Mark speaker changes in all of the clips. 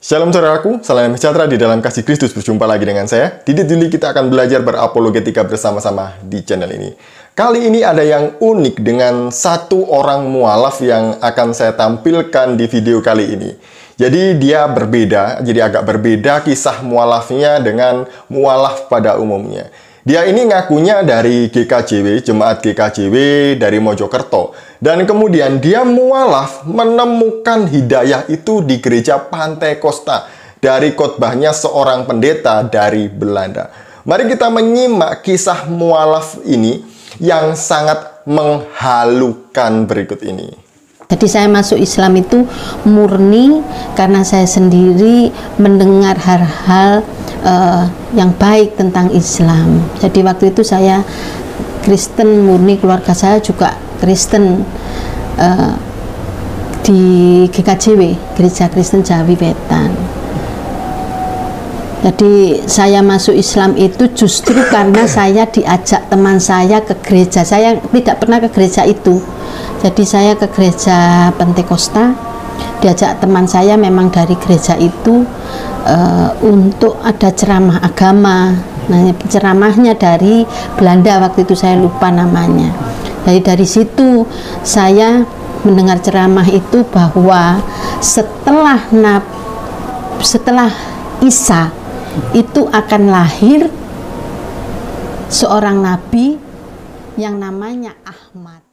Speaker 1: Shalom saudaraku, salam sejahtera di dalam kasih Kristus. Berjumpa lagi dengan saya. Didit Dili, kita akan belajar berapologetika bersama-sama di channel ini. Kali ini ada yang unik dengan satu orang mualaf yang akan saya tampilkan di video kali ini. Jadi dia berbeda, jadi agak berbeda kisah mualafnya dengan mualaf pada umumnya. Dia ini ngakunya dari GKJW, Jemaat GKJW dari Mojokerto. Dan kemudian dia mualaf menemukan hidayah itu di gereja Pantai Costa dari khotbahnya seorang pendeta dari Belanda. Mari kita menyimak kisah mualaf ini yang sangat menghalukan berikut ini.
Speaker 2: Jadi saya masuk Islam itu murni karena saya sendiri mendengar hal-hal yang baik tentang Islam. Jadi waktu itu saya Kristen murni, keluarga saya juga Kristen di GKJW, Gereja Kristen Jawi Wetan. Jadi saya masuk Islam itu justru karena saya diajak teman saya ke gereja. Saya tidak pernah ke gereja itu. Jadi saya ke gereja Pentekosta, diajak teman saya memang dari gereja itu untuk ada ceramah agama. Nah, ceramahnya dari Belanda, waktu itu saya lupa namanya. Jadi dari situ saya mendengar ceramah itu bahwa setelah Isa itu akan lahir seorang nabi yang namanya Ahmad.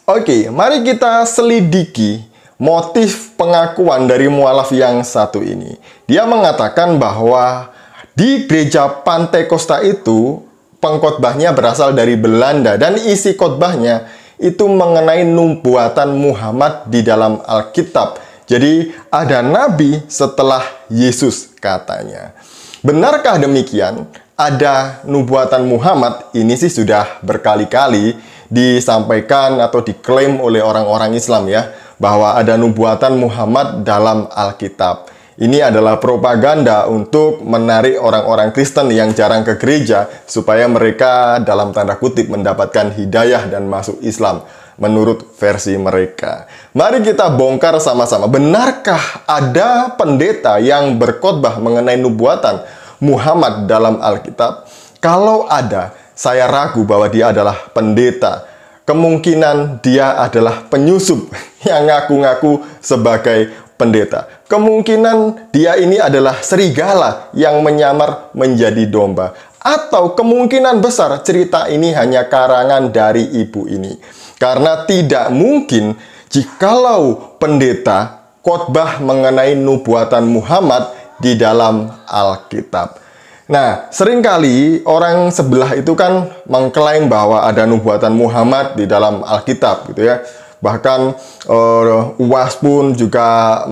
Speaker 1: Oke, mari kita selidiki motif pengakuan dari mualaf yang satu ini. Dia mengatakan bahwa di gereja Pantai Costa itu pengkhotbahnya berasal dari Belanda dan isi khotbahnya itu mengenai nubuatan Muhammad di dalam Alkitab. Jadi ada nabi setelah Yesus katanya. Benarkah demikian? Ada nubuatan Muhammad, ini sih sudah berkali-kali disampaikan atau diklaim oleh orang-orang Islam ya, bahwa ada nubuatan Muhammad dalam Alkitab. Ini adalah propaganda untuk menarik orang-orang Kristen yang jarang ke gereja supaya mereka dalam tanda kutip mendapatkan hidayah dan masuk Islam menurut versi mereka. Mari kita bongkar sama-sama. Benarkah ada pendeta yang berkhotbah mengenai nubuatan Muhammad dalam Alkitab? Kalau ada, saya ragu bahwa dia adalah pendeta. Kemungkinan dia adalah penyusup yang ngaku-ngaku sebagai pendeta. Kemungkinan dia ini adalah serigala yang menyamar menjadi domba. Atau kemungkinan besar cerita ini hanya karangan dari ibu ini. Karena tidak mungkin jikalau pendeta khotbah mengenai nubuatan Muhammad di dalam Alkitab. Nah, seringkali orang sebelah itu kan mengklaim bahwa ada nubuatan Muhammad di dalam Alkitab gitu ya. Bahkan UAS pun juga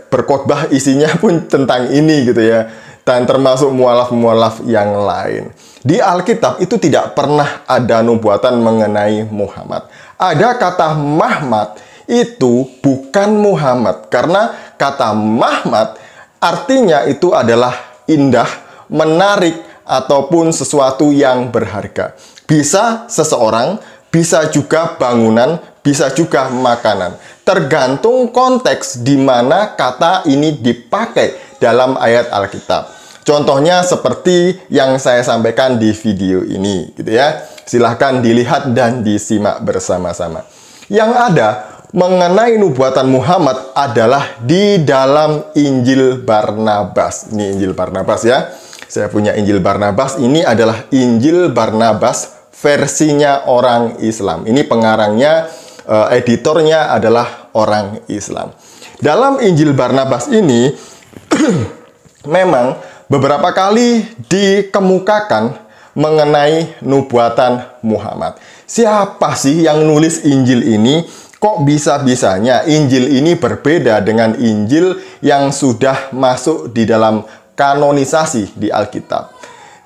Speaker 1: berkhotbah isinya pun tentang ini gitu ya. Dan termasuk mualaf-mualaf yang lain. Di Alkitab itu tidak pernah ada nubuatan mengenai Muhammad. Ada kata Mahmad, itu bukan Muhammad. Karena kata Mahmad artinya itu adalah indah, menarik, ataupun sesuatu yang berharga. Bisa seseorang, bisa juga bangunan, bisa juga makanan. Tergantung konteks di mana kata ini dipakai dalam ayat Alkitab. Contohnya seperti yang saya sampaikan di video ini, gitu ya. Silahkan dilihat dan disimak bersama-sama. Yang ada mengenai nubuatan Muhammad adalah di dalam Injil Barnabas. Ini Injil Barnabas ya. Saya punya Injil Barnabas. Ini adalah Injil Barnabas versinya orang Islam. Ini pengarangnya, editornya adalah orang Islam. Dalam Injil Barnabas ini memang beberapa kali dikemukakan mengenai nubuatan Muhammad. Siapa sih yang nulis Injil ini? Kok bisa-bisanya Injil ini berbeda dengan Injil yang sudah masuk di dalam kanonisasi di Alkitab?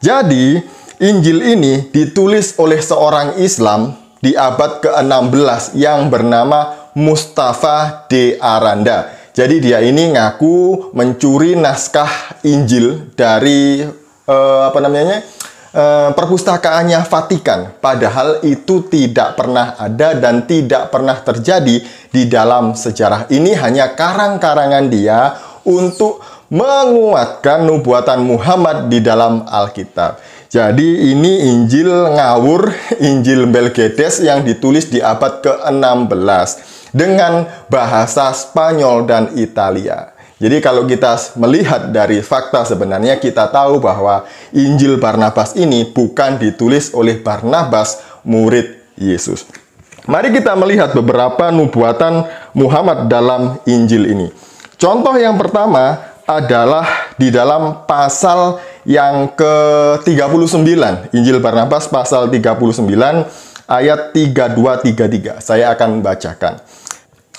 Speaker 1: Jadi, Injil ini ditulis oleh seorang Islam di abad ke-16 yang bernama Mustafa de Aranda. Jadi dia ini ngaku mencuri naskah Injil dari perpustakaannya Vatikan. Padahal itu tidak pernah ada dan tidak pernah terjadi di dalam sejarah. Ini hanya karang-karangan dia untuk menguatkan nubuatan Muhammad di dalam Alkitab. Jadi ini Injil ngawur, Injil Belgedes yang ditulis di abad ke-16 dengan bahasa Spanyol dan Italia. Jadi kalau kita melihat dari fakta sebenarnya kita tahu bahwa Injil Barnabas ini bukan ditulis oleh Barnabas, murid Yesus. Mari kita melihat beberapa nubuatan Muhammad dalam Injil ini. Contoh yang pertama adalah di dalam pasal yang ke-39. Injil Barnabas pasal 39 ayat 32-33. Saya akan bacakan.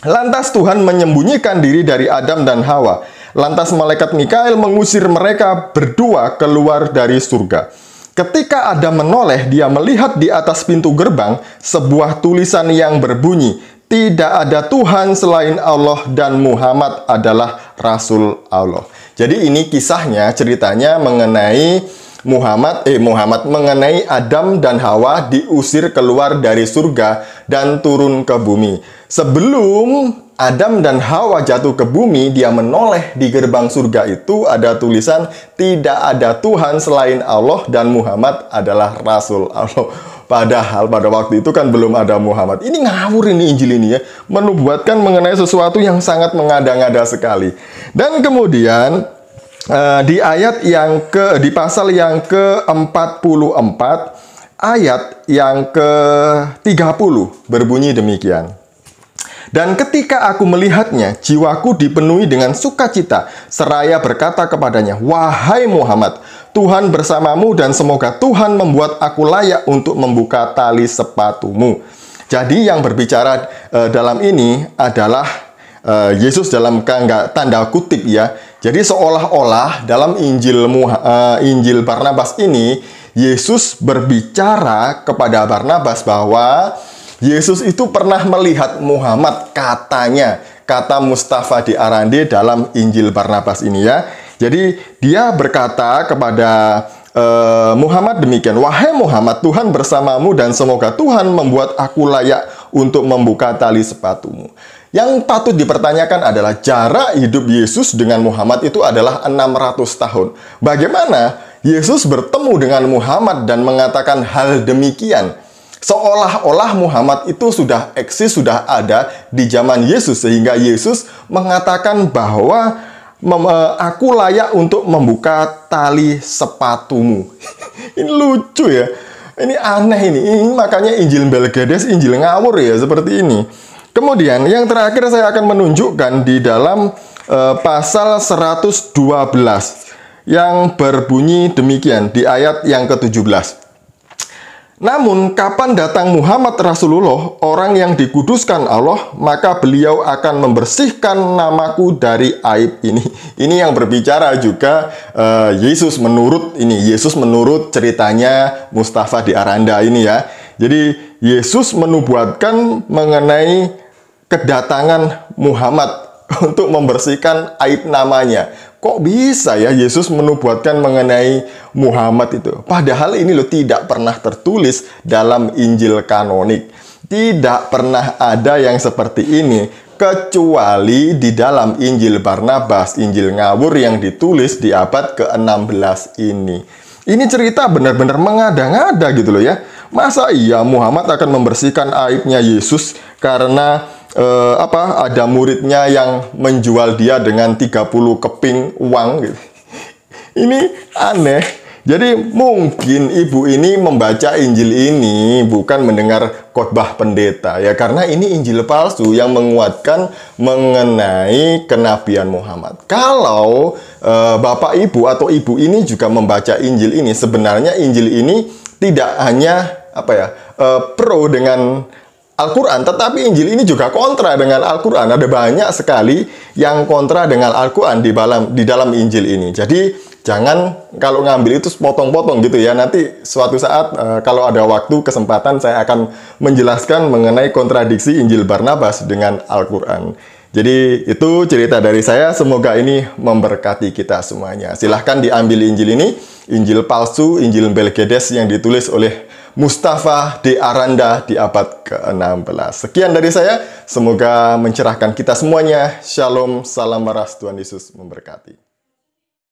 Speaker 1: Lantas Tuhan menyembunyikan diri dari Adam dan Hawa. Lantas malaikat Mikael mengusir mereka berdua keluar dari surga. Ketika Adam menoleh, dia melihat di atas pintu gerbang sebuah tulisan yang berbunyi, "Tidak ada Tuhan selain Allah dan Muhammad adalah Rasul Allah." Jadi ini kisahnya, ceritanya mengenai Muhammad mengenai Adam dan Hawa diusir keluar dari surga dan turun ke bumi. Sebelum Adam dan Hawa jatuh ke bumi, dia menoleh di gerbang surga itu ada tulisan, "Tidak ada Tuhan selain Allah dan Muhammad adalah Rasul Allah." Padahal pada waktu itu kan belum ada Muhammad. Ini ngawur ini Injil ini ya, menubuatkan mengenai sesuatu yang sangat mengada-ngada sekali. Dan kemudian di pasal yang ke-44 ayat yang ke-30 berbunyi demikian. Dan ketika aku melihatnya, jiwaku dipenuhi dengan sukacita, seraya berkata kepadanya, "Wahai Muhammad, Tuhan bersamamu dan semoga Tuhan membuat aku layak untuk membuka tali sepatumu." Jadi yang berbicara dalam ini adalah Yesus dalam tanda kutip ya. Jadi seolah-olah dalam Injil Barnabas ini, Yesus berbicara kepada Barnabas bahwa Yesus itu pernah melihat Muhammad, katanya, kata Mustafa di Arande dalam Injil Barnabas ini ya. Jadi dia berkata kepada Muhammad demikian, "Wahai Muhammad, Tuhan bersamamu dan semoga Tuhan membuat aku layak untuk membuka tali sepatumu." Yang patut dipertanyakan adalah jarak hidup Yesus dengan Muhammad itu adalah 600 tahun. Bagaimana Yesus bertemu dengan Muhammad dan mengatakan hal demikian? Seolah-olah Muhammad itu sudah eksis, sudah ada di zaman Yesus. Sehingga Yesus mengatakan bahwa aku layak untuk membuka tali sepatumu. Ini lucu ya. Ini aneh ini. Makanya Injil Belgedes, Injil ngawur ya, seperti ini. Kemudian yang terakhir saya akan menunjukkan di dalam pasal 112 yang berbunyi demikian di ayat yang ke-17. "Namun kapan datang Muhammad Rasulullah, orang yang dikuduskan Allah, maka beliau akan membersihkan namaku dari aib ini." Ini yang berbicara juga Yesus menurut ceritanya Mustafa di Aranda ini ya. Jadi Yesus menubuatkan mengenai kedatangan Muhammad untuk membersihkan aib namanya. Kok bisa ya Yesus menubuatkan mengenai Muhammad itu? Padahal ini loh tidak pernah tertulis dalam Injil kanonik. Tidak pernah ada yang seperti ini kecuali di dalam Injil Barnabas, Injil ngawur yang ditulis di abad ke-16 ini. Ini cerita benar-benar mengada-ngada gitu loh ya. Masa iya Muhammad akan membersihkan aibnya Yesus karena ada muridnya yang menjual dia dengan 30 keping uang gitu. Ini aneh. Jadi mungkin ibu ini membaca Injil ini bukan mendengar khotbah pendeta ya, karena ini Injil palsu yang menguatkan mengenai kenabian Muhammad. Kalau bapak ibu atau ibu ini juga membaca Injil ini, sebenarnya Injil ini tidak hanya pro dengan Al-Quran, tetapi Injil ini juga kontra dengan Al-Quran. Ada banyak sekali yang kontra dengan Al-Quran di dalam Injil ini. Jadi jangan kalau ngambil itu potong-potong gitu ya. Nanti suatu saat kalau ada waktu, kesempatan, saya akan menjelaskan mengenai kontradiksi Injil Barnabas dengan Al-Quran. Jadi itu cerita dari saya, semoga ini memberkati kita semuanya. Silahkan diambil Injil ini, Injil palsu, Injil Belgedes yang ditulis oleh Mustafa D. Aranda di abad ke-16. Sekian dari saya, semoga mencerahkan kita semuanya. Shalom, salam waras, Tuhan Yesus memberkati.